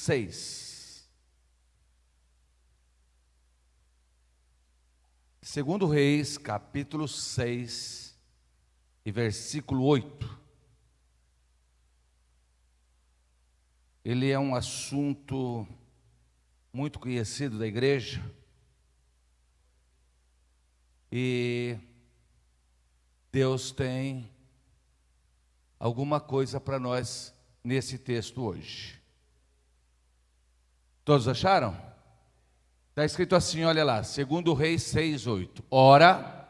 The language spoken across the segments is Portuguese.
6. Segundo Reis, capítulo 6 e versículo 8. Ele é um assunto muito conhecido da igreja. E Deus tem alguma coisa para nós nesse texto hoje. Todos acharam? Está escrito assim, olha lá, segundo Reis 6:8. Ora,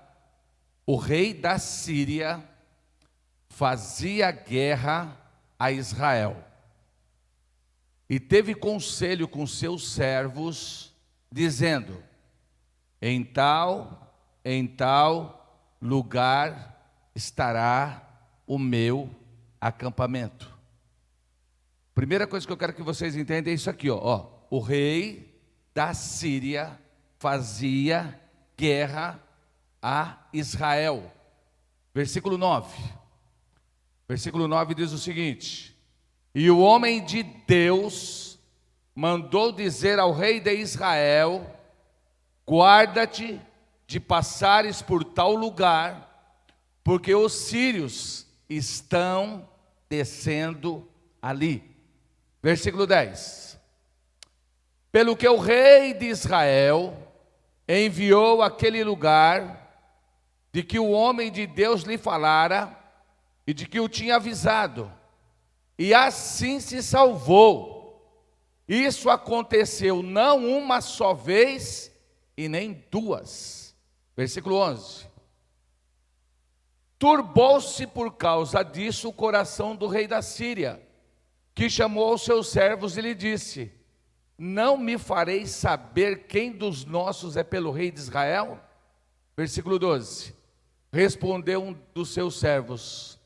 o rei da Síria fazia guerra a Israel e teve conselho com seus servos, dizendo: em tal lugar estará o meu acampamento. Primeira coisa que eu quero que vocês entendam é isso aqui, ó. O rei da Síria fazia guerra a Israel. Versículo 9. Versículo 9 diz o seguinte: e o homem de Deus mandou dizer ao rei de Israel: guarda-te de passares por tal lugar, porque os sírios estão descendo ali. Versículo 10. Pelo que o rei de Israel enviou àquele lugar, de que o homem de Deus lhe falara, e de que o tinha avisado, e assim se salvou. Isso aconteceu não uma só vez, e nem duas. Versículo 11. Turbou-se por causa disso o coração do rei da Síria, que chamou os seus servos e lhe disse: não me fareis saber quem dos nossos é pelo rei de Israel? Versículo 12. Respondeu um dos seus servos: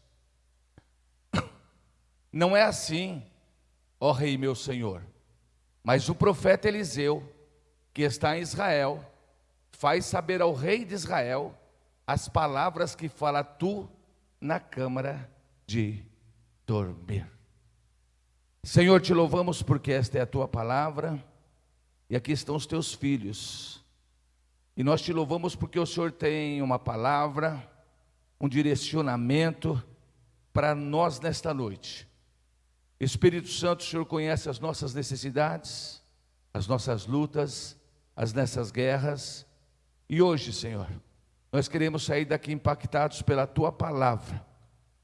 não é assim, ó rei meu senhor, mas o profeta Eliseu, que está em Israel, faz saber ao rei de Israel as palavras que fala tu na câmara de dormir. Senhor, te louvamos porque esta é a tua palavra, e aqui estão os teus filhos, e nós te louvamos porque o Senhor tem uma palavra, um direcionamento para nós nesta noite. Espírito Santo, o Senhor conhece as nossas necessidades, as nossas lutas, as nossas guerras, e hoje, Senhor, nós queremos sair daqui impactados pela tua palavra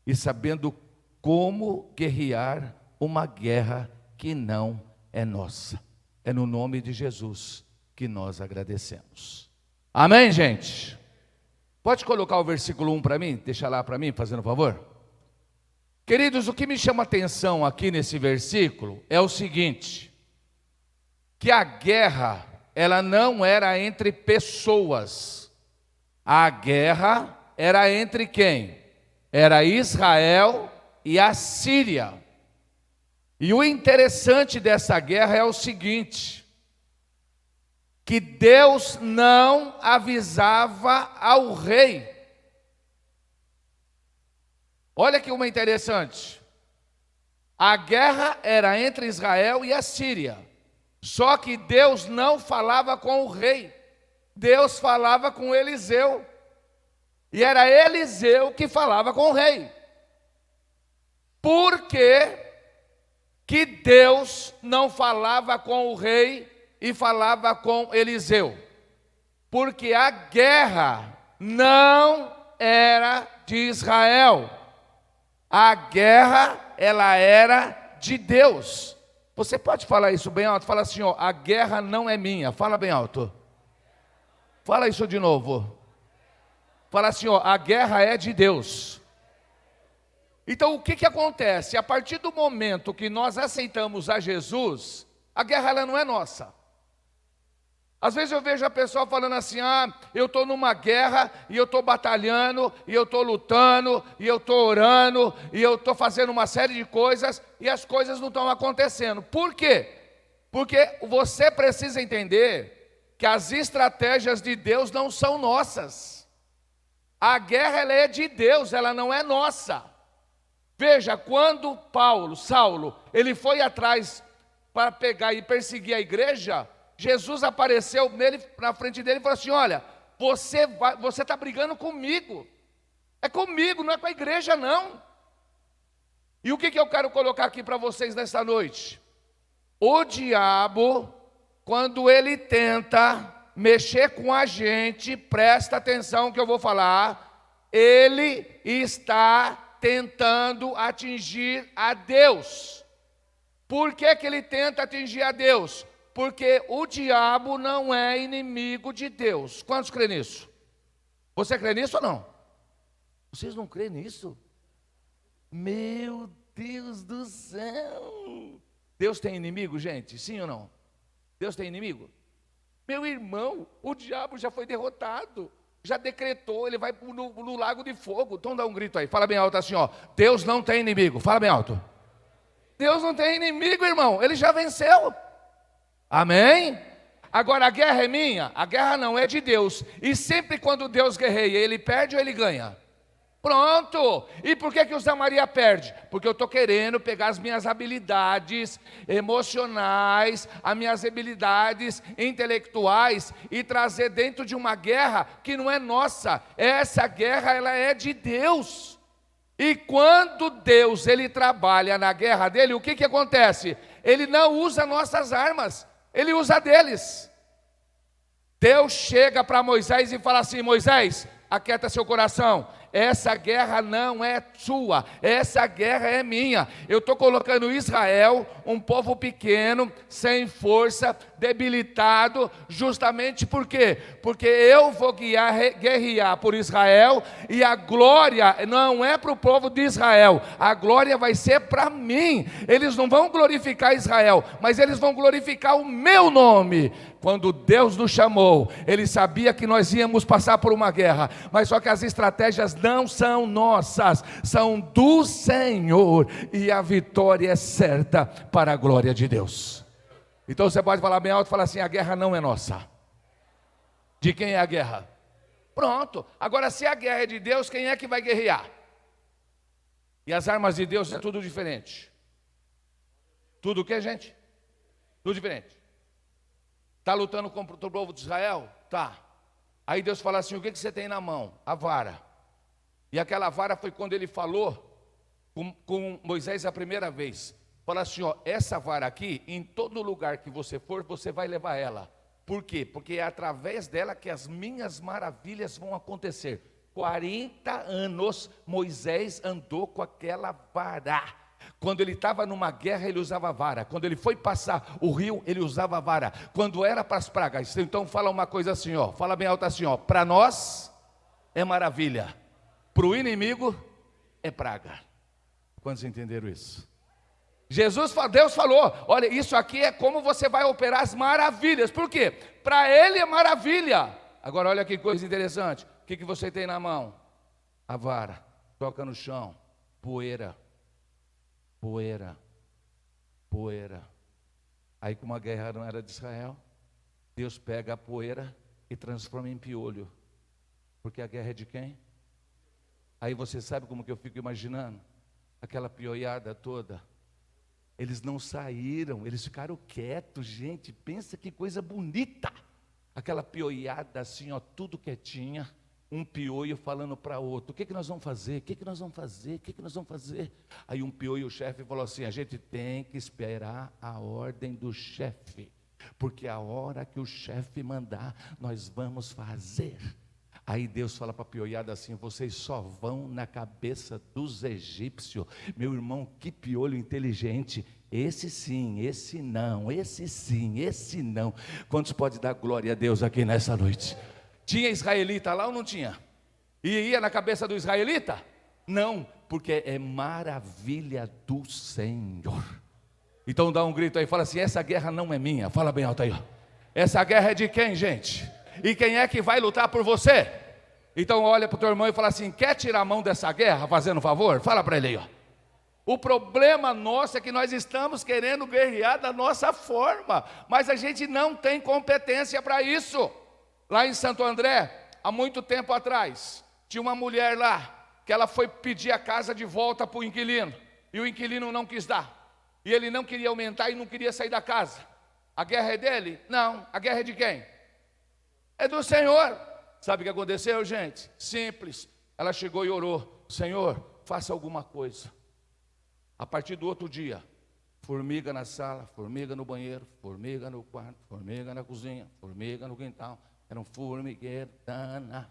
e sabendo como guerrear uma guerra que não é nossa. É no nome de Jesus que nós agradecemos. Amém, gente? Pode colocar o versículo 1 para mim? Deixa lá para mim, fazendo favor. Queridos, o que me chama a atenção aqui nesse versículo é o seguinte: que a guerra, ela não era entre pessoas. A guerra era entre quem? Era Israel e a Síria. E o interessante dessa guerra é o seguinte: que Deus não avisava ao rei. Olha que uma interessante. A guerra era entre Israel e a Síria. Só que Deus não falava com o rei. Deus falava com Eliseu. E era Eliseu que falava com o rei. Por que Deus não falava com o rei e falava com Eliseu? Porque a guerra não era de Israel. A guerra, ela era de Deus. Você pode falar isso bem alto? Fala assim, ó: a guerra não é minha. Fala bem alto. Fala isso de novo. Fala assim, ó: a guerra é de Deus. Então o que acontece? A partir do momento que nós aceitamos a Jesus, a guerra ela não é nossa. Às vezes eu vejo a pessoa falando assim: eu estou numa guerra, e eu estou batalhando, e eu estou lutando, e eu estou orando, e eu estou fazendo uma série de coisas, e as coisas não estão acontecendo. Por quê? Porque você precisa entender que as estratégias de Deus não são nossas. A guerra ela é de Deus, ela não é nossa. Veja, quando Saulo, ele foi atrás para pegar e perseguir a igreja, Jesus apareceu na frente dele e falou assim: olha, você está brigando comigo, é comigo, não é com a igreja não. E o que eu quero colocar aqui para vocês nessa noite? O diabo, quando ele tenta mexer com a gente, presta atenção que eu vou falar, ele está tentando atingir a Deus. Por que ele tenta atingir a Deus? Porque o diabo não é inimigo de Deus. Quantos creem nisso? Você crê nisso ou não? Vocês não creem nisso? Meu Deus do céu! Deus tem inimigo, gente? Sim ou não? Deus tem inimigo? Meu irmão, o diabo já foi derrotado, já decretou, ele vai no lago de fogo. Então dá um grito aí, fala bem alto assim, ó: Deus não tem inimigo. Fala bem alto. Deus não tem inimigo, irmão, ele já venceu. Amém? Agora a guerra é minha? A guerra não, é de Deus. E sempre quando Deus guerreia, ele perde ou ele ganha? Pronto. E por que o Zé Maria perde? Porque eu estou querendo pegar as minhas habilidades emocionais, as minhas habilidades intelectuais e trazer dentro de uma guerra que não é nossa. Essa guerra, ela é de Deus. E quando Deus, ele trabalha na guerra dele, o que acontece? Ele não usa nossas armas, ele usa deles. Deus chega para Moisés e fala assim: Moisés, aquieta seu coração. Essa guerra não é sua, essa guerra é minha. Eu estou colocando Israel, um povo pequeno, sem força, debilitado, justamente por quê? Porque eu vou guerrear por Israel, e a glória não é para o povo de Israel, a glória vai ser para mim. Eles não vão glorificar Israel, mas eles vão glorificar o meu nome. Quando Deus nos chamou, Ele sabia que nós íamos passar por uma guerra, mas só que as estratégias não são nossas, são do Senhor, e a vitória é certa para a glória de Deus. Então você pode falar bem alto e falar assim: a guerra não é nossa. De quem é a guerra? Pronto. Agora, se a guerra é de Deus, quem é que vai guerrear? E as armas de Deus é tudo diferente. Tudo o que, gente? Tudo diferente. Está lutando contra o povo de Israel? Tá. Aí Deus fala assim: o que você tem na mão? A vara. E aquela vara foi quando ele falou com Moisés a primeira vez. Fala assim: ó, essa vara aqui, em todo lugar que você for, você vai levar ela. Por quê? Porque é através dela que as minhas maravilhas vão acontecer. 40 anos Moisés andou com aquela vara. Quando ele estava numa guerra, ele usava vara. Quando ele foi passar o rio, ele usava vara. Quando era para as pragas. Então fala uma coisa assim, ó, fala bem alto assim, ó: para nós é maravilha, para o inimigo é praga. Quantos entenderam isso? Deus falou: olha, isso aqui é como você vai operar as maravilhas. Por quê? Para ele é maravilha. Agora olha que coisa interessante. O que você tem na mão? A vara. Toca no chão. Poeira. Poeira. Poeira. Aí, como a guerra não era de Israel, Deus pega a poeira e transforma em piolho. Porque a guerra é de quem? Aí você sabe como que eu fico imaginando? Aquela pioiada toda. Eles não saíram, eles ficaram quietos, gente. Pensa que coisa bonita. Aquela pioiada assim, ó, tudo quietinha. Um pioio falando para outro: o que nós vamos fazer? O que nós vamos fazer? O que nós vamos fazer? Aí um pioio, o chefe, falou assim: a gente tem que esperar a ordem do chefe, porque a hora que o chefe mandar, nós vamos fazer. Aí Deus fala para a pioiada assim: vocês só vão na cabeça dos egípcios. Meu irmão, que piolho inteligente. Esse sim, esse não, esse sim, esse não. Quantos pode dar glória a Deus aqui nessa noite? Tinha israelita lá ou não tinha? E ia na cabeça do israelita? Não, porque é maravilha do Senhor. Então dá um grito aí, fala assim: essa guerra não é minha. Fala bem alto aí, ó. Essa guerra é de quem, gente? E quem é que vai lutar por você? Então olha para o teu irmão e fala assim: quer tirar a mão dessa guerra, fazendo um favor? Fala para ele aí, ó. O problema nosso é que nós estamos querendo guerrear da nossa forma, mas a gente não tem competência para isso. Lá em Santo André, há muito tempo atrás, tinha uma mulher lá, que ela foi pedir a casa de volta para o inquilino, e o inquilino não quis dar. E ele não queria aumentar e não queria sair da casa. A guerra é dele? Não. A guerra é de quem? É do Senhor. Sabe o que aconteceu, gente? Simples. Ela chegou e orou: Senhor, faça alguma coisa. A partir do outro dia, formiga na sala, formiga no banheiro, formiga no quarto, formiga na cozinha, formiga no quintal. Era um formigueiro, dana.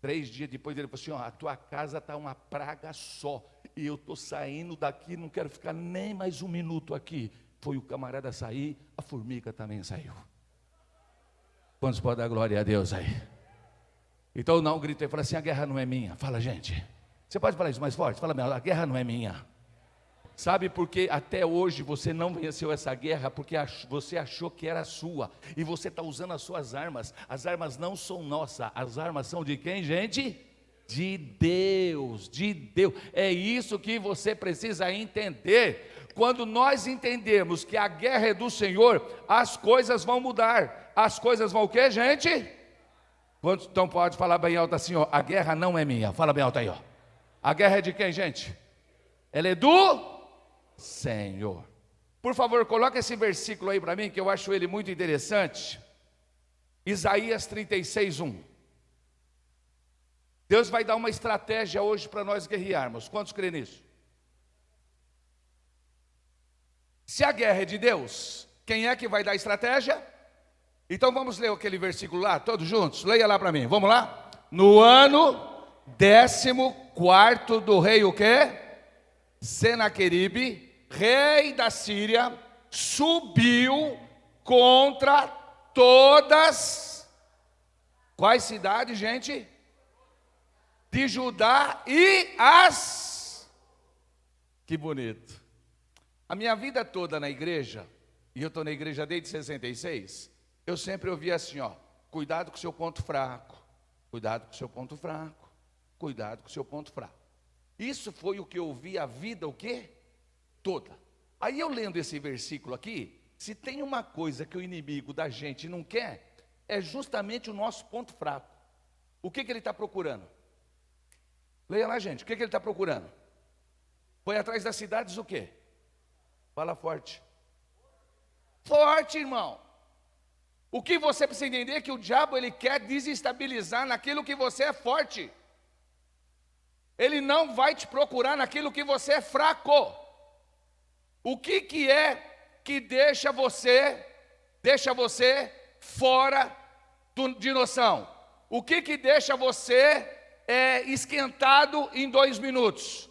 3 dias depois ele falou assim: ó, a tua casa está uma praga só, e eu estou saindo daqui, não quero ficar nem mais um minuto aqui. Foi o camarada sair, a formiga também saiu. Quantos podem dar glória a Deus aí? Então não gritei, falei assim: a guerra não é minha. Fala, gente, você pode falar isso mais forte? Fala, a guerra não é minha. Sabe por que até hoje você não venceu essa guerra? Porque você achou que era sua, e você está usando as suas armas. As armas não são nossas, as armas são de quem, gente? De Deus, de Deus. É isso que você precisa entender. Quando nós entendermos que a guerra é do Senhor, as coisas vão mudar. As coisas vão o quê, gente? Quantos então pode falar bem alto assim, ó: a guerra não é minha? Fala bem alto aí, ó. A guerra é de quem, gente? Ela é do Senhor. Por favor, coloca esse versículo aí para mim, que eu acho ele muito interessante. Isaías 36:1. Deus vai dar uma estratégia hoje para nós guerrearmos. Quantos creem nisso? Se a guerra é de Deus, quem é que vai dar a estratégia? Então vamos ler aquele versículo lá, todos juntos. Leia lá para mim, vamos lá? No ano 14º do rei o quê? Senaqueribe, rei da Síria, subiu contra todas, quais cidades, gente? De Judá e que bonito. A minha vida toda na igreja, e eu estou na igreja desde 66, eu sempre ouvi assim, ó: cuidado com o seu ponto fraco, cuidado com o seu ponto fraco, cuidado com o seu ponto fraco. Isso foi o que eu ouvi a vida, o quê? Toda. Aí eu lendo esse versículo aqui, se tem uma coisa que o inimigo da gente não quer, é justamente o nosso ponto fraco. O que ele está procurando? Leia lá, gente, o que ele está procurando? Foi atrás das cidades o quê? Fala forte. Forte, irmão. O que você precisa entender é que o diabo, ele quer desestabilizar naquilo que você é forte. Ele não vai te procurar naquilo que você é fraco. O que é que deixa você fora de noção? O que deixa você esquentado em 2 minutos?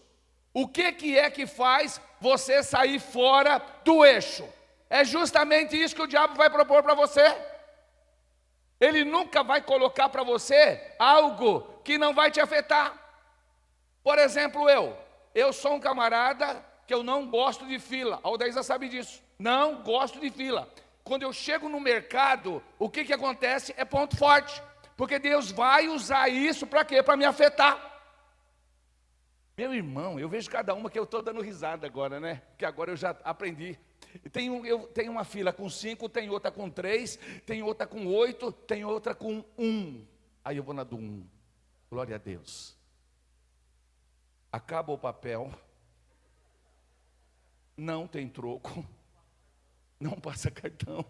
O que é que faz você sair fora do eixo? É justamente isso que o diabo vai propor para você. Ele nunca vai colocar para você algo que não vai te afetar. Por exemplo, eu sou um camarada que eu não gosto de fila. A Aldaísa sabe disso. Não gosto de fila. Quando eu chego no mercado, o que acontece? É ponto forte. Porque Deus vai usar isso para quê? Para me afetar. Meu irmão, eu vejo cada uma que eu estou dando risada agora, né? Porque agora eu já aprendi. Eu tenho uma fila com 5, tem outra com 3, tem outra com 8, tem outra com 1. Aí eu vou na do 1. Glória a Deus. Acaba o papel, não tem troco, não passa cartão,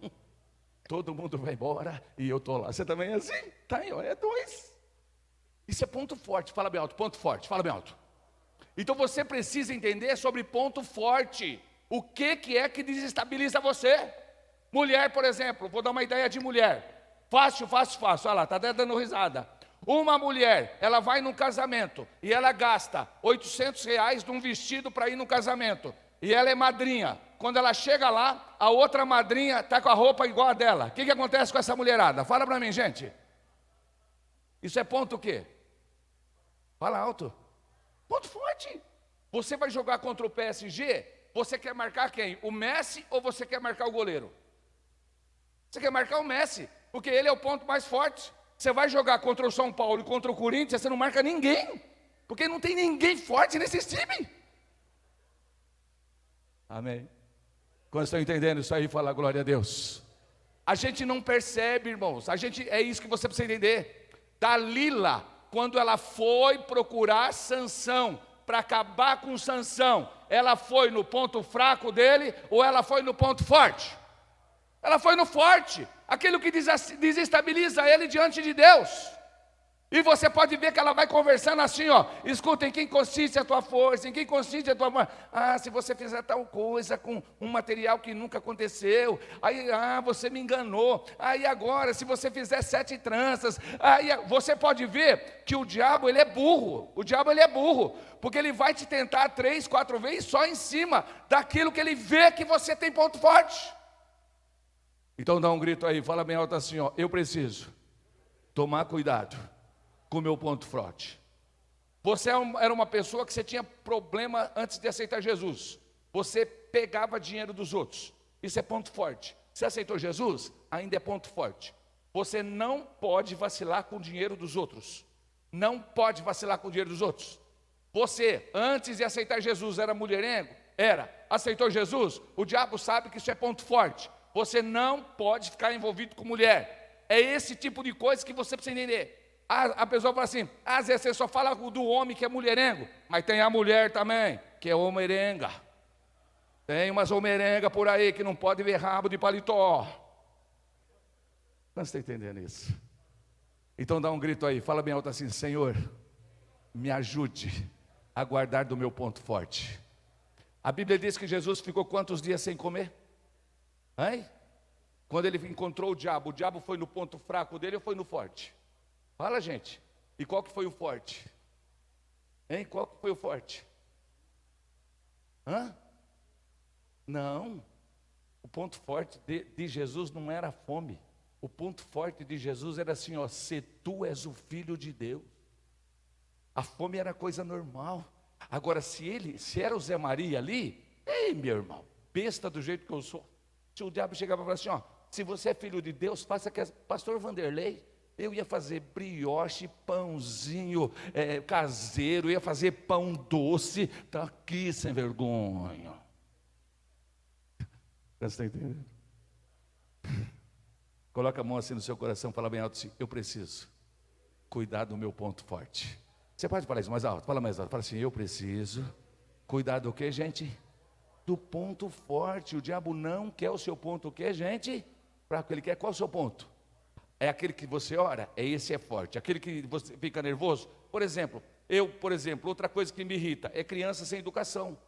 todo mundo vai embora e eu estou lá. Você também é assim? Tá aí, ó, é 2. Isso é ponto forte, fala bem alto, ponto forte, fala bem alto. Então você precisa entender sobre ponto forte. O que é que desestabiliza você? Mulher, por exemplo, vou dar uma ideia de mulher. Fácil, olha lá, está até dando risada. Uma mulher, ela vai num casamento e ela gasta R$800 num vestido para ir no casamento. E ela é madrinha. Quando ela chega lá, a outra madrinha está com a roupa igual a dela. O que acontece com essa mulherada? Fala para mim, gente. Isso é ponto o quê? Fala alto. Ponto forte. Você vai jogar contra o PSG, você quer marcar quem? O Messi ou você quer marcar o goleiro? Você quer marcar o Messi, porque ele é o ponto mais forte. Você vai jogar contra o São Paulo e contra o Corinthians, você não marca ninguém, porque não tem ninguém forte nesse time. Amém. Quando estão entendendo isso aí, fala glória a Deus. A gente não percebe, irmãos, é isso que você precisa entender. Dalila, quando ela foi procurar Sansão, para acabar com Sansão, ela foi no ponto fraco dele ou ela foi no ponto forte? Ela foi no forte, aquilo que desestabiliza ele diante de Deus. E você pode ver que ela vai conversando assim, ó. Escuta, em quem consiste a tua força, em quem consiste a tua... se você fizer tal coisa com um material que nunca aconteceu, aí, você me enganou. Aí agora, se você fizer 7 tranças, aí você pode ver que o diabo, ele é burro. O diabo, ele é burro, porque ele vai te tentar 3, 4 vezes só em cima daquilo que ele vê que você tem ponto forte. Então dá um grito aí, fala bem alto assim, ó. Eu preciso tomar cuidado com o meu ponto forte. Você era uma pessoa que você tinha problema antes de aceitar Jesus. Você pegava dinheiro dos outros. Isso é ponto forte. Você aceitou Jesus? Ainda é ponto forte. Você não pode vacilar com o dinheiro dos outros. Não pode vacilar com o dinheiro dos outros. Você, antes de aceitar Jesus, era mulherengo? Era. Aceitou Jesus? O diabo sabe que isso é ponto forte. Você não pode ficar envolvido com mulher. É esse tipo de coisa que você precisa entender. A pessoa fala assim, às vezes você só fala do homem que é mulherengo, mas tem a mulher também, que é homerenga. Tem umas homerenga por aí que não pode ver rabo de paletó. Não está entendendo isso? Então dá um grito aí, fala bem alto assim, Senhor, me ajude a guardar do meu ponto forte. A Bíblia diz que Jesus ficou quantos dias sem comer? Hein? Quando ele encontrou o diabo foi no ponto fraco dele ou foi no forte? Fala, gente. E qual que foi o forte? Hein? Qual que foi o forte? Não. O ponto forte de Jesus não era a fome. O ponto forte de Jesus era assim, ó, se tu és o Filho de Deus. A fome era coisa normal. Agora, se era o Zé Maria ali, ei, meu irmão, besta do jeito que eu sou. Se o diabo chegava e falava assim, ó, se você é filho de Deus, faça que pastor Vanderlei. Eu ia fazer brioche, pãozinho caseiro, ia fazer pão doce. Está aqui sem vergonha. Você está entendendo? Coloca a mão assim no seu coração, fala bem alto assim, eu preciso cuidar do meu ponto forte. Você pode falar isso mais alto? Fala mais alto, fala assim, eu preciso cuidar do que, gente? Do ponto forte. O diabo não quer o seu ponto o que, gente? Fraco, ele quer qual o seu ponto? É aquele que você ora, esse é forte. Aquele que você fica nervoso. Por exemplo, outra coisa que me irrita é criança sem educação.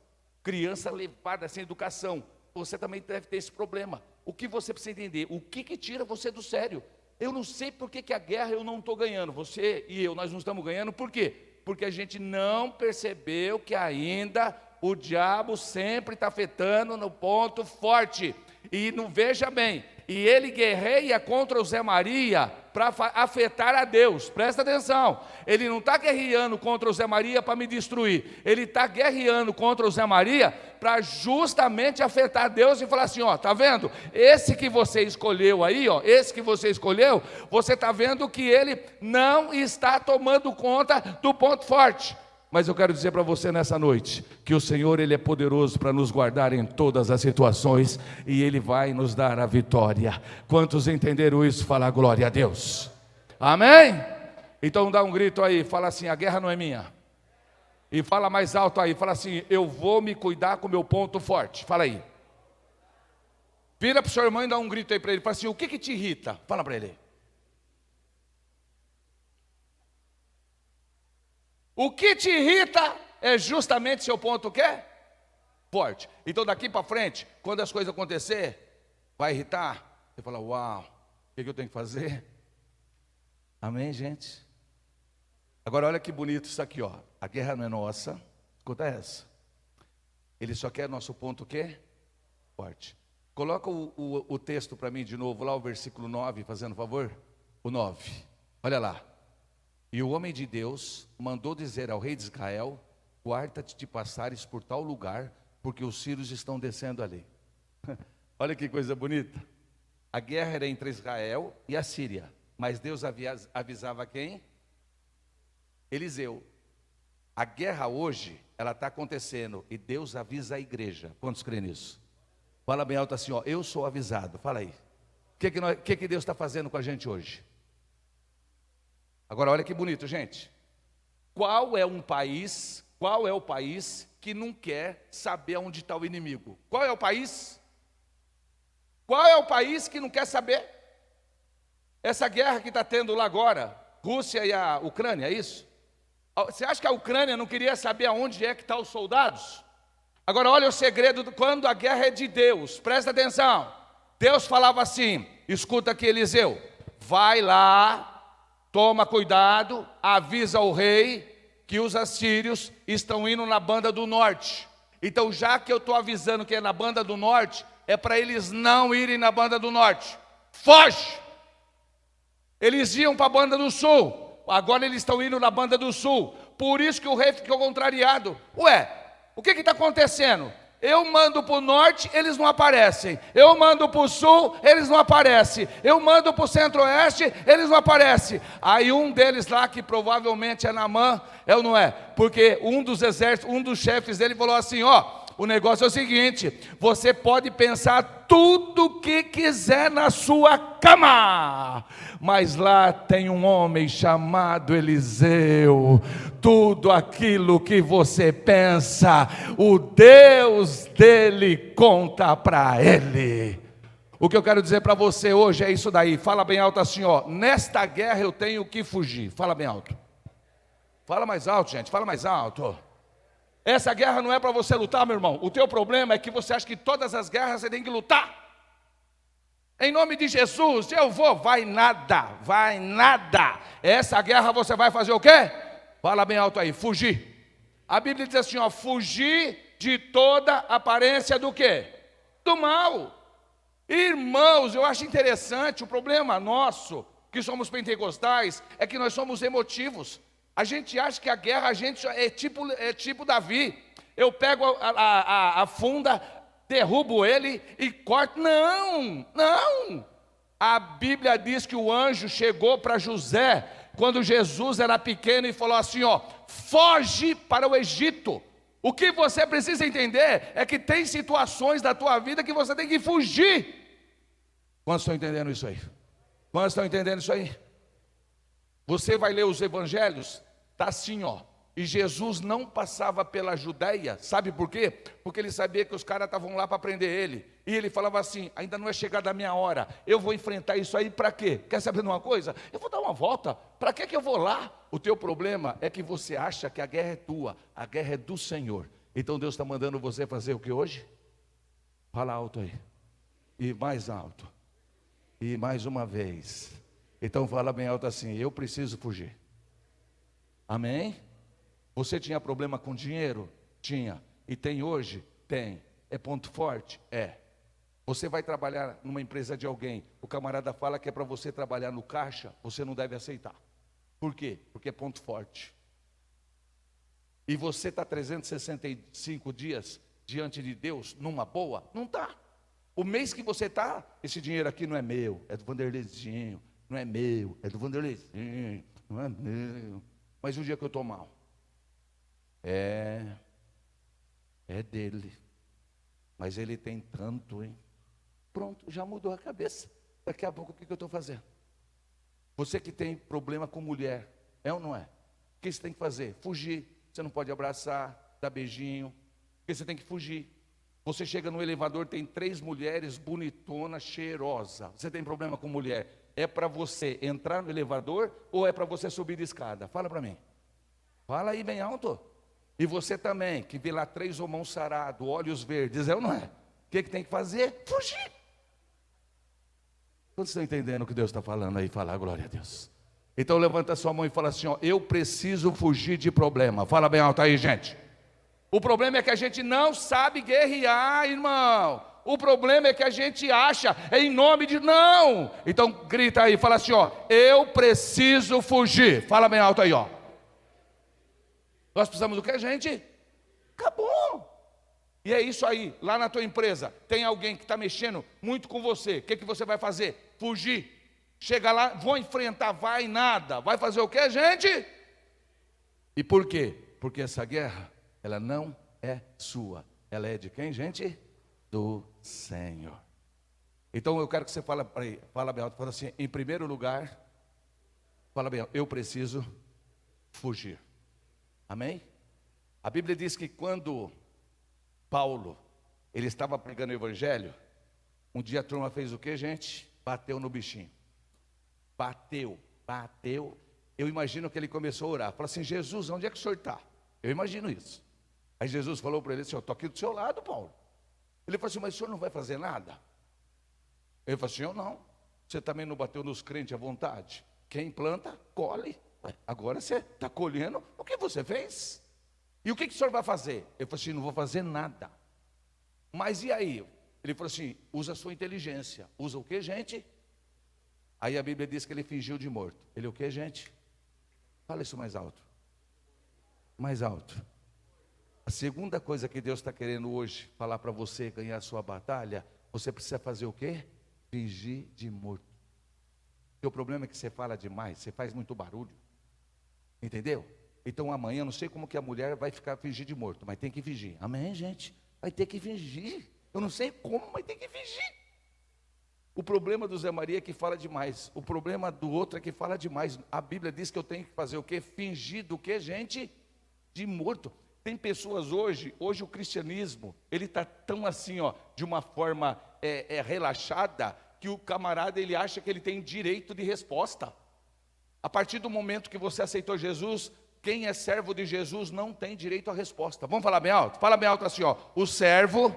Criança levada sem educação. Você também deve ter esse problema. O que você precisa entender? O que tira você do sério? Eu não sei por que a guerra eu não estou ganhando. Você e eu, nós não estamos ganhando. Por quê? Porque a gente não percebeu que ainda o diabo sempre está afetando no ponto forte. E não veja bem, e ele guerreia contra o Zé Maria para afetar a Deus. Presta atenção, ele não está guerreando contra o Zé Maria para me destruir. Ele está guerreando contra o Zé Maria para justamente afetar Deus e falar assim, ó, tá vendo? Esse que você escolheu aí, ó, esse que você escolheu, você está vendo que ele não está tomando conta do ponto forte. Mas eu quero dizer para você nessa noite, que o Senhor, Ele é poderoso para nos guardar em todas as situações, e Ele vai nos dar a vitória. Quantos entenderam isso? Fala glória a Deus. Amém? Então dá um grito aí, fala assim, a guerra não é minha. E fala mais alto aí, fala assim, eu vou me cuidar com o meu ponto forte. Fala aí. Vira para o seu irmão e dá um grito aí para ele, fala assim, o que te irrita? Fala para ele. O que te irrita é justamente seu ponto o quê? Forte. Então daqui para frente, quando as coisas acontecer, vai irritar? Você fala, uau, o que eu tenho que fazer? Amém, gente? Agora olha que bonito isso aqui, ó. A guerra não é nossa. Escuta essa. Ele só quer nosso ponto o quê? Forte. Coloca o texto para mim de novo, lá o versículo 9, fazendo favor. O 9. Olha lá. E o homem de Deus mandou dizer ao rei de Israel, guarda-te de passares por tal lugar, porque os sírios estão descendo ali. Olha que coisa bonita. A guerra era entre Israel e a Síria, mas Deus avisava quem? Eliseu. A guerra hoje, ela está acontecendo, e Deus avisa a igreja. Quantos creem nisso? Fala bem alto assim, ó, eu sou avisado. Fala aí. O que Deus está fazendo com a gente hoje? Agora olha que bonito, gente. Qual é um país Qual é o país que não quer saber onde está o inimigo? Qual é o país? Qual é o país que não quer saber? Essa guerra que está tendo lá agora, Rússia e a Ucrânia, é isso? Você acha que a Ucrânia não queria saber aonde é que estão os soldados? Agora olha o segredo, quando a guerra é de Deus, presta atenção. Deus falava assim, escuta aqui Eliseu, vai lá, toma cuidado, avisa o rei que os assírios estão indo na banda do norte. Então já que eu estou avisando que é na banda do norte, é para eles não irem na banda do norte. Foge! Eles iam para a banda do sul, agora eles estão indo na banda do sul. Por isso que o rei ficou contrariado. Ué, o que está acontecendo? Eu mando para o norte, eles não aparecem. Eu mando para o sul, eles não aparecem. Eu mando para o centro-oeste, eles não aparecem. Aí um deles lá, que provavelmente é Naamã, é ou não é? Porque um dos exércitos, um dos chefes dele falou assim, ó, o negócio é o seguinte, você pode pensar tudo o que quiser na sua cama, mas lá tem um homem chamado Eliseu. Tudo aquilo que você pensa, o Deus dele conta para ele. O que eu quero dizer para você hoje é isso daí. Fala bem alto assim, ó. Nesta guerra eu tenho que fugir. Fala bem alto. Fala mais alto, gente. Fala mais alto. Essa guerra não é para você lutar, meu irmão. O teu problema é que você acha que todas as guerras você tem que lutar. Em nome de Jesus, eu vou. Vai nada, vai nada. Essa guerra você vai fazer o quê? Fala bem alto aí, fugir. A Bíblia diz assim, ó, fugir de toda aparência do quê? Do mal. Irmãos, eu acho interessante, o problema nosso, que somos pentecostais, é que nós somos emotivos. A gente acha que a guerra, a gente é tipo Davi. Eu pego a funda, derrubo ele e corto. Não, não. A Bíblia diz que o anjo chegou para José, quando Jesus era pequeno, e falou assim, ó, foge para o Egito. O que você precisa entender é que tem situações da tua vida que você tem que fugir. Quantos estão entendendo isso aí? Quantos estão entendendo isso aí? Você vai ler os evangelhos, está assim, ó. E Jesus não passava pela Judéia, sabe por quê? Porque ele sabia que os caras estavam lá para prender ele. E ele falava assim, ainda não é chegada a minha hora, eu vou enfrentar isso aí para quê? Quer saber de uma coisa? Eu vou dar uma volta, para que eu vou lá? O teu problema é que você acha que a guerra é tua, a guerra é do Senhor. Então Deus está mandando você fazer o que hoje? Fala alto aí, e mais alto, e mais uma vez. Então fala bem alto assim, eu preciso fugir. Amém? Você tinha problema com dinheiro? Tinha. E tem hoje? Tem. É ponto forte? É. Você vai trabalhar numa empresa de alguém, o camarada fala que é para você trabalhar no caixa, você não deve aceitar. Por quê? Porque é ponto forte. E você está 365 dias diante de Deus numa boa? Não está. O mês que você está, esse dinheiro aqui não é meu, é do Vanderleizinho. Não é meu, é do Vanderleizinho, não é meu. Mas o dia que eu estou mal, é dele. Mas ele tem tanto, hein? Pronto, já mudou a cabeça. Daqui a pouco o que eu estou fazendo? Você que tem problema com mulher, é ou não é? O que você tem que fazer? Fugir. Você não pode abraçar, dar beijinho, porque você tem que fugir. Você chega no elevador, tem 3 mulheres bonitonas, cheirosas. Você tem problema com mulher? É para você entrar no elevador ou é para você subir de escada? Fala para mim. Fala aí bem alto. E você também, que vê lá 3 homões sarados, olhos verdes, é ou não é? O que tem que fazer? Fugir. Quantos estão entendendo o que Deus está falando aí? Fala, glória a Deus. Então levanta a sua mão e fala assim, ó, eu preciso fugir de problema. Fala bem alto aí, gente. O problema é que a gente não sabe guerrear, irmão. O problema é que a gente acha, é em nome de não. Então grita aí, fala assim, ó, eu preciso fugir. Fala bem alto aí, ó. Nós precisamos do que, gente? Acabou. E é isso aí, lá na tua empresa, tem alguém que está mexendo muito com você. O que você vai fazer? Fugir. Chega lá, vou enfrentar, vai nada. Vai fazer o que, gente? E por quê? Porque essa guerra, ela não é sua. Ela é de quem, gente? Do Senhor. Então eu quero que você fale bem alto, fala assim, em primeiro lugar, fala bem alto, eu preciso fugir. Amém? A Bíblia diz que quando Paulo, ele estava pregando o evangelho, um dia a turma fez o quê, gente? Bateu no bichinho. Bateu. Eu imagino que ele começou a orar. Falou assim: Jesus, onde é que o senhor está? Eu imagino isso. Aí Jesus falou para ele assim: eu estou aqui do seu lado, Paulo. Ele falou assim: mas o senhor não vai fazer nada? Ele falou assim: eu não. Você também não bateu nos crentes à vontade? Quem planta, colhe. Agora você está colhendo o que você fez. E o que o senhor vai fazer? Eu falei assim: não vou fazer nada. Mas e aí? Ele falou assim: usa a sua inteligência. Usa o que, gente? Aí a Bíblia diz que ele fingiu de morto. Ele o que, gente? Fala isso mais alto. Mais alto. A segunda coisa que Deus está querendo hoje falar para você ganhar a sua batalha, você precisa fazer o quê? Fingir de morto. Porque o problema é que você fala demais, você faz muito barulho. Entendeu? Então amanhã, não sei como que a mulher vai ficar fingir de morto, mas tem que fingir. Amém, gente? Vai ter que fingir. Eu não sei como, mas tem que fingir. O problema do Zé Maria é que fala demais. O problema do outro é que fala demais. A Bíblia diz que eu tenho que fazer o quê? Fingir do quê, gente? De morto. Tem pessoas hoje o cristianismo, ele está tão assim, ó, de uma forma relaxada, que o camarada, ele acha que ele tem direito de resposta. A partir do momento que você aceitou Jesus, quem é servo de Jesus não tem direito à resposta. Vamos falar bem alto? Fala bem alto assim, ó. O servo,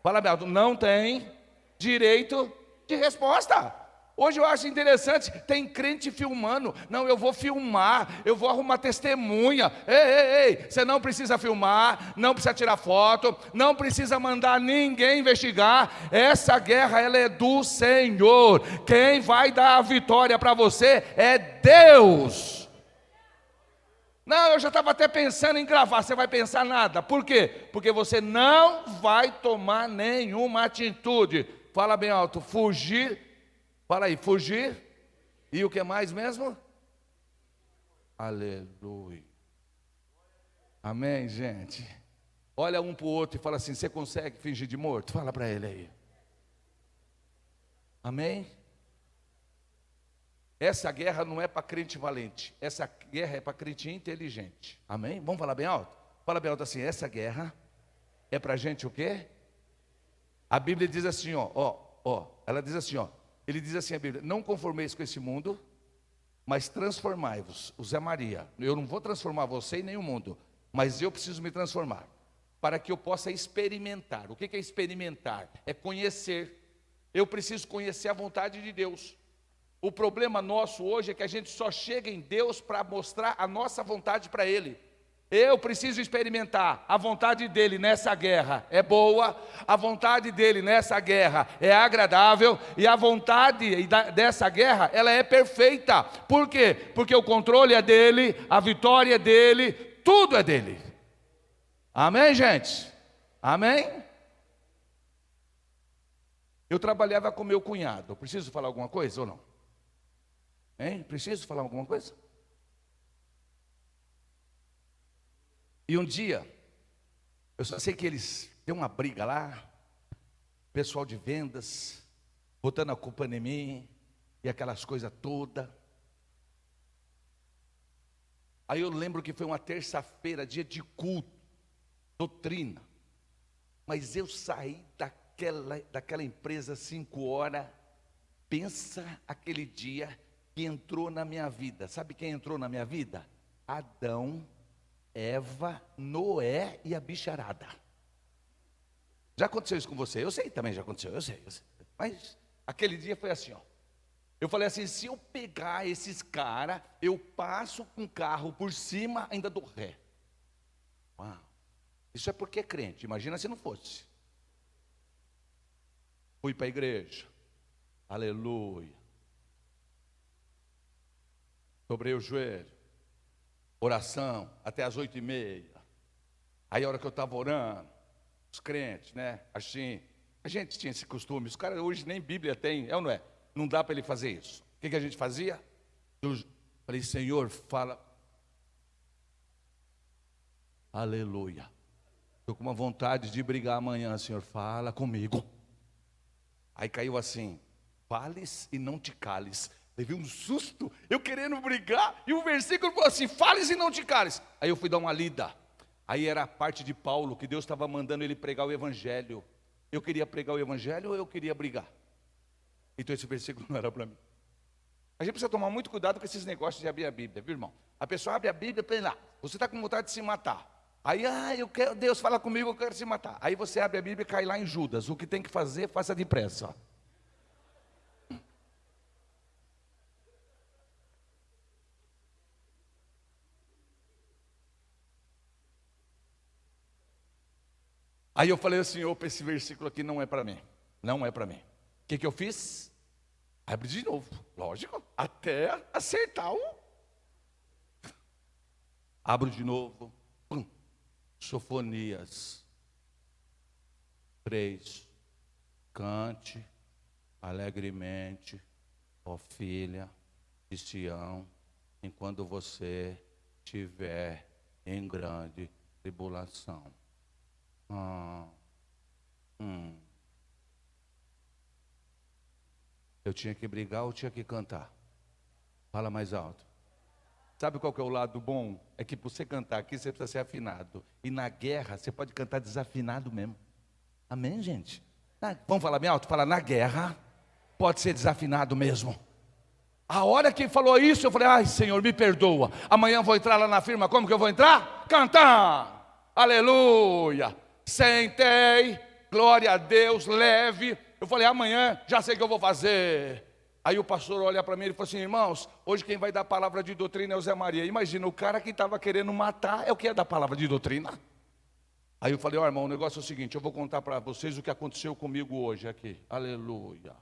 fala bem alto, não tem direito de resposta. Hoje eu acho interessante, tem crente filmando. Não, eu vou filmar, eu vou arrumar testemunha. Ei, você não precisa filmar, não precisa tirar foto, não precisa mandar ninguém investigar. Essa guerra, ela é do Senhor. Quem vai dar a vitória para você é Deus. Não, eu já estava até pensando em gravar. Você vai pensar nada. Por quê? Porque você não vai tomar nenhuma atitude. Fala bem alto, fugir. Fala aí, fugir. E o que mais mesmo? Aleluia. Amém, gente? Olha um para o outro e fala assim: você consegue fingir de morto? Fala para ele aí. Amém? Essa guerra não é para crente valente. Essa guerra é para crente inteligente. Amém? Vamos falar bem alto? Fala bem alto assim: essa guerra é para gente o quê? A Bíblia diz assim, ela diz assim, ele diz assim a Bíblia: não conformeis com esse mundo, mas transformai-vos. O Zé Maria, eu não vou transformar você e nem o mundo, mas eu preciso me transformar, para que eu possa experimentar. O que é experimentar? É conhecer. Eu preciso conhecer a vontade de Deus. O problema nosso hoje é que a gente só chega em Deus para mostrar a nossa vontade para Ele. Eu preciso experimentar a vontade dEle nessa guerra é boa, a vontade dEle nessa guerra é agradável, e a vontade dessa guerra, ela é perfeita. Por quê? Porque o controle é dEle, a vitória é dEle, tudo é dEle. Amém, gente? Amém? Eu trabalhava com meu cunhado. Preciso falar alguma coisa ou não? Hein? Preciso falar alguma coisa? E um dia, eu só sei que eles têm uma briga lá, pessoal de vendas, botando a culpa em mim, e aquelas coisas todas. Aí eu lembro que foi uma terça-feira, dia de culto, doutrina. Mas eu saí daquela empresa 5 horas, pensa aquele dia que entrou na minha vida. Sabe quem entrou na minha vida? Adão, Eva, Noé e a bicharada. Já aconteceu isso com você? Eu sei também, já aconteceu, eu sei. Mas aquele dia foi assim, eu falei assim: se eu pegar esses caras, eu passo com o carro por cima, ainda dou ré. Uau. Isso é porque é crente, imagina se não fosse. Fui para a igreja, aleluia, dobrei o joelho, oração até as 8h30. Aí a hora que eu estava orando, os crentes, né, assim, a gente tinha esse costume. Os caras hoje nem Bíblia tem, é ou não é? Não dá para ele fazer isso. O que a gente fazia? Eu falei: Senhor, fala. Aleluia. Estou com uma vontade de brigar amanhã. Senhor, fala comigo. Aí caiu assim: fales e não te cales. Levei um susto, eu querendo brigar, e o versículo falou assim: fales e não te cales. Aí eu fui dar uma lida. Aí era a parte de Paulo, que Deus estava mandando ele pregar o evangelho. Eu queria pregar o evangelho ou eu queria brigar? Então esse versículo não era para mim. A gente precisa tomar muito cuidado com esses negócios de abrir a Bíblia, viu, irmão? A pessoa abre a Bíblia e pensa lá, você está com vontade de se matar. Aí, eu quero, Deus fala comigo, eu quero se matar. Aí você abre a Bíblia e cai lá em Judas. O que tem que fazer, faça depressa. Aí eu falei assim, opa, esse versículo aqui não é para mim. Não é para mim. O que eu fiz? Abre de novo, lógico, até acertar o... Abro de novo. Pum. Sofonias 3. Cante alegremente, ó filha de Sião, enquanto você estiver em grande tribulação. Eu tinha que brigar ou tinha que cantar? Fala mais alto. Sabe qual que é o lado bom? É que para você cantar aqui você precisa ser afinado. E na guerra você pode cantar desafinado mesmo. Amém, gente? Vamos falar bem alto? Fala, na guerra pode ser desafinado mesmo. A hora que falou isso, eu falei, ai Senhor, me perdoa. Amanhã eu vou entrar lá na firma, como que eu vou entrar? Cantando, aleluia. Sentei, glória a Deus, leve. Eu falei, amanhã já sei o que eu vou fazer. Aí o pastor olha para mim e falou assim, irmãos, hoje quem vai dar palavra de doutrina é o Zé Maria. Imagina, o cara que estava querendo matar é o que ia dar palavra de doutrina. Aí eu falei, ó irmão, o negócio é o seguinte, eu vou contar para vocês o que aconteceu comigo hoje aqui. Aleluia.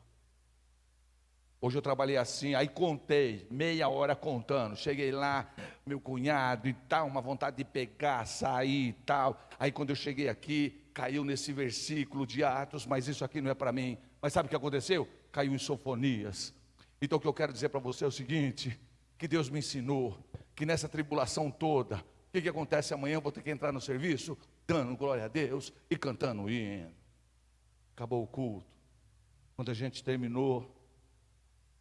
Hoje eu trabalhei assim, aí contei, meia hora contando. Cheguei lá, meu cunhado e tal, uma vontade de pegar, sair e tal. Aí quando eu cheguei aqui, caiu nesse versículo de Atos, mas isso aqui não é para mim. Mas sabe o que aconteceu? Caiu em Sofonias. Então o que eu quero dizer para você é o seguinte, que Deus me ensinou, que nessa tribulação toda, o que acontece amanhã? Eu vou ter que entrar no serviço, dando glória a Deus e cantando o hino. Acabou o culto. Quando a gente terminou,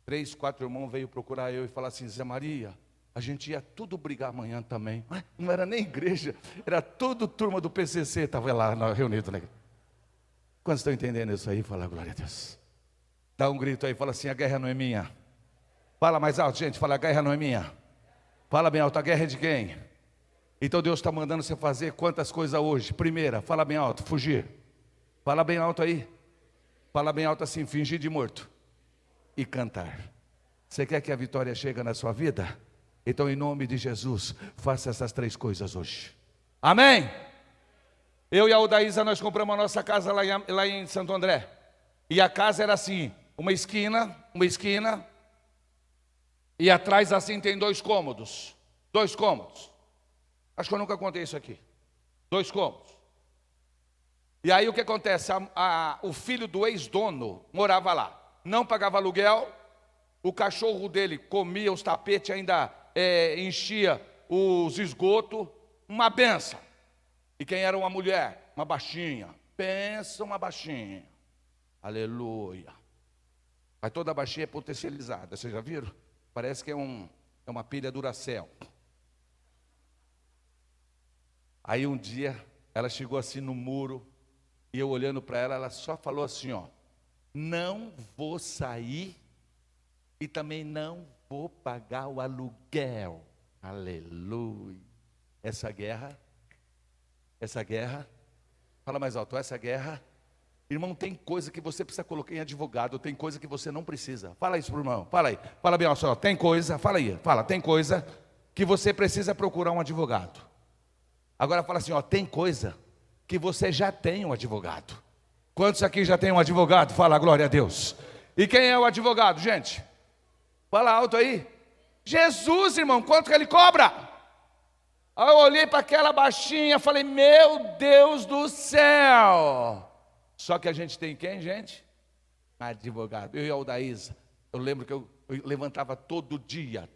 3, 4 irmãos veio procurar eu e falar assim, Zé Maria, a gente ia tudo brigar amanhã também. Não era nem igreja, era toda turma do PCC, estava lá reunido, né? Quantos estão entendendo isso aí? Fala, glória a Deus. Dá um grito aí, fala assim, a guerra não é minha. Fala mais alto, gente, fala, a guerra não é minha. Fala bem alto, a guerra é de quem? Então Deus está mandando você fazer quantas coisas hoje? Primeira, fala bem alto, fugir. Fala bem alto aí. Fala bem alto assim, fingir de morto. E cantar. Você quer que a vitória chegue na sua vida? Então em nome de Jesus, faça essas 3 coisas hoje. Amém? Eu e a Odaísa, nós compramos a nossa casa lá em Santo André. E a casa era assim, uma esquina, e atrás assim tem 2 cômodos. 2 cômodos. Acho que eu nunca contei isso aqui. 2 cômodos. E aí o que acontece? O filho do ex-dono morava lá. Não pagava aluguel. O cachorro dele comia os tapetes, ainda enchia os esgotos. Uma benção. E quem era uma mulher? Uma baixinha. Pensa uma baixinha. Aleluia. Mas toda baixinha é potencializada. Vocês já viram? Parece que é uma pilha Duracell. Aí um dia ela chegou assim no muro e eu olhando para ela, ela só falou assim, ó, não vou sair e também não vou pagar o aluguel. Aleluia. Essa guerra, fala mais alto, essa guerra, irmão, tem coisa que você precisa colocar em advogado, tem coisa que você não precisa. Fala isso pro irmão, fala aí, fala bem, ó, tem coisa, fala aí, fala, tem coisa que você precisa procurar um advogado. Agora fala assim, ó, tem coisa que você já tem um advogado. Quantos aqui já tem um advogado? Fala, glória a Deus. E quem é o advogado, gente? Fala alto aí. Jesus, irmão, quanto que ele cobra? Aí eu olhei para aquela baixinha, falei, meu Deus do céu. Só que a gente tem quem, gente? Advogado. Eu e a Odaísa, eu lembro que eu levantava todo dia,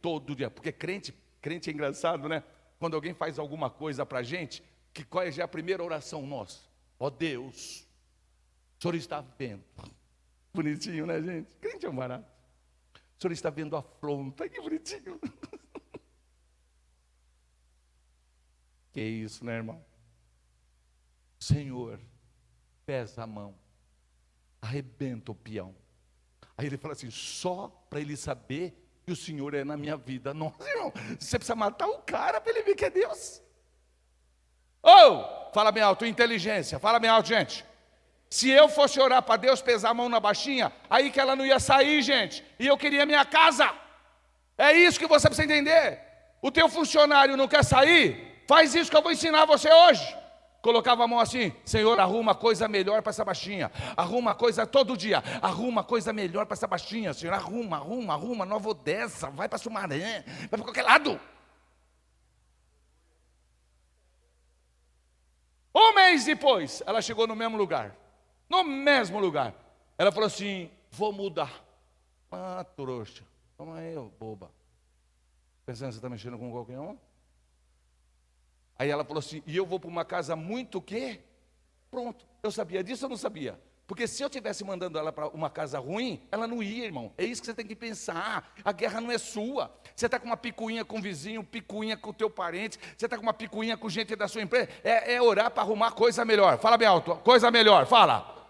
porque crente é engraçado, né? Quando alguém faz alguma coisa para a gente, qual é já a primeira oração nossa? Ó Deus, o Senhor está vendo. Bonitinho, né, gente? Crente é um barato. O Senhor está vendo a afronta, que bonitinho. Que isso, né, irmão? Senhor, pesa a mão, arrebenta o peão. Aí ele fala assim, só para ele saber que o Senhor é na minha vida. Nossa, irmão, você precisa matar o cara para ele ver que é Deus. Fala bem alto, inteligência, fala bem alto, gente. Se eu fosse orar para Deus pesar a mão na baixinha, aí que ela não ia sair, gente. E eu queria minha casa. É isso que você precisa entender. O teu funcionário não quer sair? Faz isso que eu vou ensinar você hoje. Colocava a mão assim, Senhor, arruma coisa melhor para essa baixinha. Arruma coisa todo dia. Arruma coisa melhor para essa baixinha. Senhor, arruma, Nova Odessa, vai para Sumaré, vai para qualquer lado. Um mês depois, ela chegou no mesmo lugar. No mesmo lugar. Ela falou assim, vou mudar. Ah, trouxa. Toma aí, boba. Pensando que você está mexendo com qualquer um? Aí ela falou assim, e eu vou para uma casa muito o quê? Pronto. Eu sabia disso ou não sabia? Porque se eu estivesse mandando ela para uma casa ruim, ela não ia, irmão. É isso que você tem que pensar. A guerra não é sua. Você está com uma picuinha com o vizinho, picuinha com o teu parente, você está com uma picuinha com gente da sua empresa. É orar para arrumar coisa melhor. Fala bem alto, coisa melhor, fala.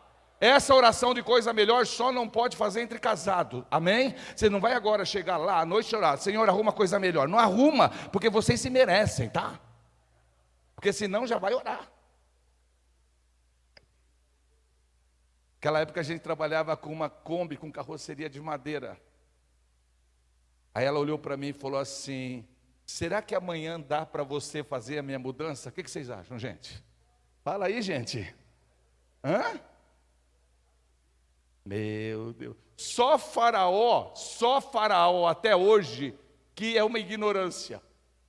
Essa oração de coisa melhor só não pode fazer entre casados, amém? Você não vai agora chegar lá à noite e orar, Senhor, arruma coisa melhor. Não arruma, porque vocês se merecem, tá? Porque senão já vai orar. Naquela época a gente trabalhava com uma Kombi, com carroceria de madeira. Aí ela olhou para mim e falou assim, será que amanhã dá para você fazer a minha mudança? O que vocês acham, gente? Fala aí, gente. Hã? Meu Deus. Só Faraó até hoje, que é uma ignorância.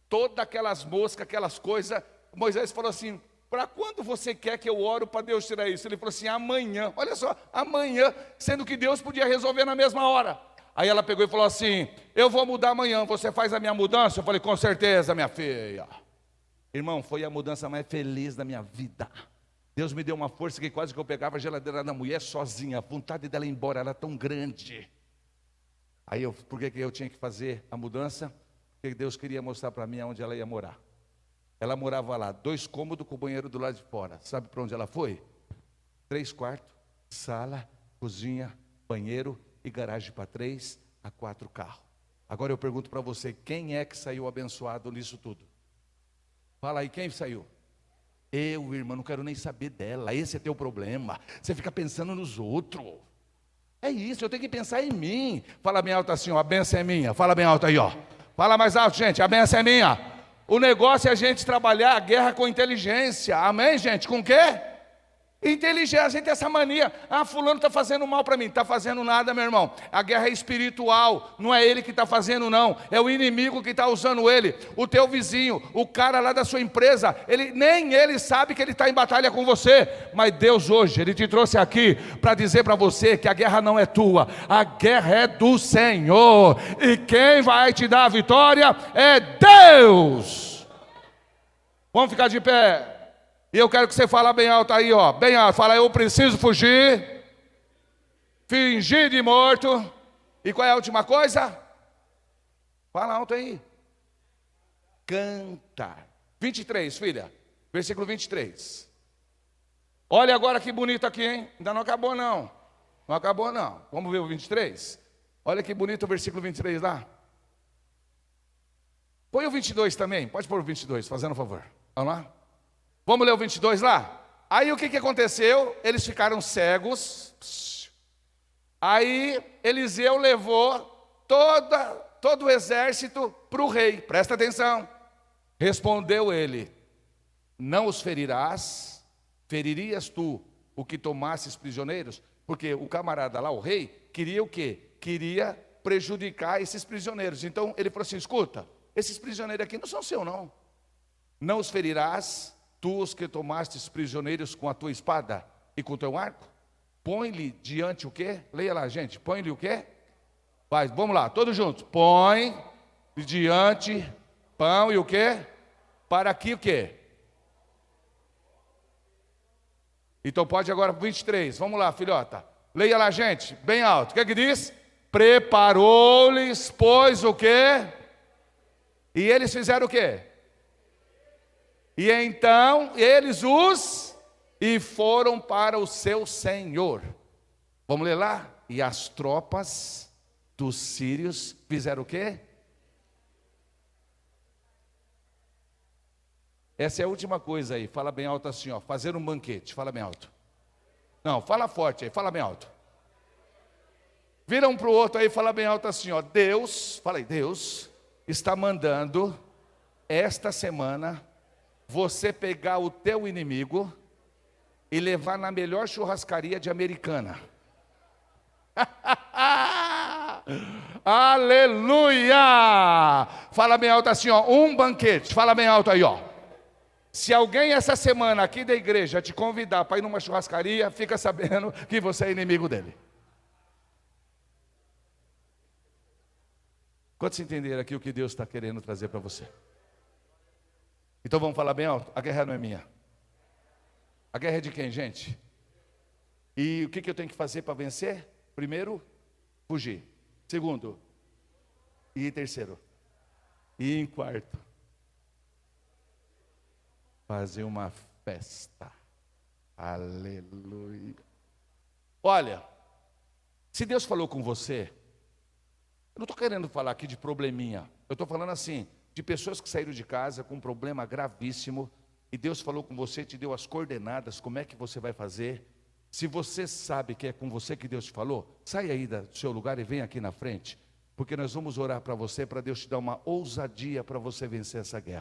Todas aquelas moscas, aquelas coisas, Moisés falou assim, para quando você quer que eu oro para Deus tirar isso? Ele falou assim, amanhã, olha só, amanhã, sendo que Deus podia resolver na mesma hora. Aí ela pegou e falou assim, eu vou mudar amanhã, você faz a minha mudança? Eu falei, com certeza, minha filha. Irmão, foi a mudança mais feliz da minha vida. Deus me deu uma força que quase que eu pegava a geladeira da mulher sozinha, a vontade dela ir embora era tão grande. Aí por que eu tinha que fazer a mudança? Porque Deus queria mostrar para mim onde ela ia morar. Ela morava lá, 2 cômodos com o banheiro do lado de fora. Sabe para onde ela foi? 3 quartos, sala, cozinha, banheiro e garagem para 3 a 4 carros. Agora eu pergunto para você, quem é que saiu abençoado nisso tudo? Fala aí, quem saiu? Eu, irmã, não quero nem saber dela. Esse é teu problema. Você fica pensando nos outros. É isso, eu tenho que pensar em mim. Fala bem alto assim, ó, a benção é minha. Fala bem alto aí, ó. Fala mais alto, gente, a benção é minha. O negócio é a gente trabalhar a guerra com inteligência. Amém, gente? Com o quê? Inteligência. A gente tem essa mania. Ah, fulano está fazendo mal para mim. Está fazendo nada, meu irmão. A guerra é espiritual. Não é ele que está fazendo, não. É o inimigo que está usando ele. O teu vizinho, o cara lá da sua empresa, nem ele sabe que ele está em batalha com você. Mas Deus hoje, Ele te trouxe aqui para dizer para você que a guerra não é tua. A guerra é do Senhor. E quem vai te dar a vitória é Deus. Vamos ficar de pé. E eu quero que você fale bem alto aí, ó. Bem alto. Fala, eu preciso fugir. Fingir de morto. E qual é a última coisa? Fala alto aí. Cantar. 23, filha. Versículo 23. Olha agora que bonito aqui, hein? Ainda não acabou, não. Não acabou, não. Vamos ver o 23? Olha que bonito o versículo 23 lá. Põe o 22 também. Pode pôr o 22, fazendo um favor. Vamos lá? Vamos ler o 22 lá? Aí o que aconteceu? Eles ficaram cegos. Aí Eliseu levou todo o exército para o rei. Presta atenção. Respondeu ele, não os ferirás? Feririas tu o que tomasses prisioneiros? Porque o camarada lá, o rei, queria o quê? Queria prejudicar esses prisioneiros. Então ele falou assim, escuta, esses prisioneiros aqui não são seus, não. Não os ferirás? Tu os que tomastes prisioneiros com a tua espada e com o teu arco? Põe-lhe diante o quê? Leia lá, gente. Põe-lhe o quê? Vai, vamos lá, todos juntos. Põe diante pão e o quê? Para que o quê? Então pode agora para 23. Vamos lá, filhota. Leia lá, gente, bem alto. O que é que diz? Preparou-lhes, pois o quê? E eles fizeram o quê? E então eles os e foram para o seu senhor. Vamos ler lá? E as tropas dos sírios fizeram o quê? Essa é a última coisa aí, fala bem alto assim, ó, fazer um banquete, fala bem alto. Não, fala forte aí, fala bem alto. Vira um para o outro aí, fala bem alto assim, ó, Deus, fala aí, Deus está mandando esta semana você pegar o teu inimigo e levar na melhor churrascaria de Americana. Aleluia! Fala bem alto assim, ó, um banquete, fala bem alto aí, ó. Se alguém essa semana aqui da igreja te convidar para ir numa churrascaria, fica sabendo que você é inimigo dele. Quantos entenderam aqui o que Deus está querendo trazer para você? Então vamos falar bem alto, a guerra não é minha. A guerra é de quem, gente? E o que eu tenho que fazer para vencer? Primeiro, fugir. Segundo, e terceiro, e em quarto, fazer uma festa. Aleluia. Olha, se Deus falou com você, eu não estou querendo falar aqui de probleminha, eu estou falando assim, de pessoas que saíram de casa com um problema gravíssimo, e Deus falou com você, te deu as coordenadas, como é que você vai fazer. Se você sabe que é com você que Deus te falou, sai aí do seu lugar e vem aqui na frente, porque nós vamos orar para você, para Deus te dar uma ousadia para você vencer essa guerra.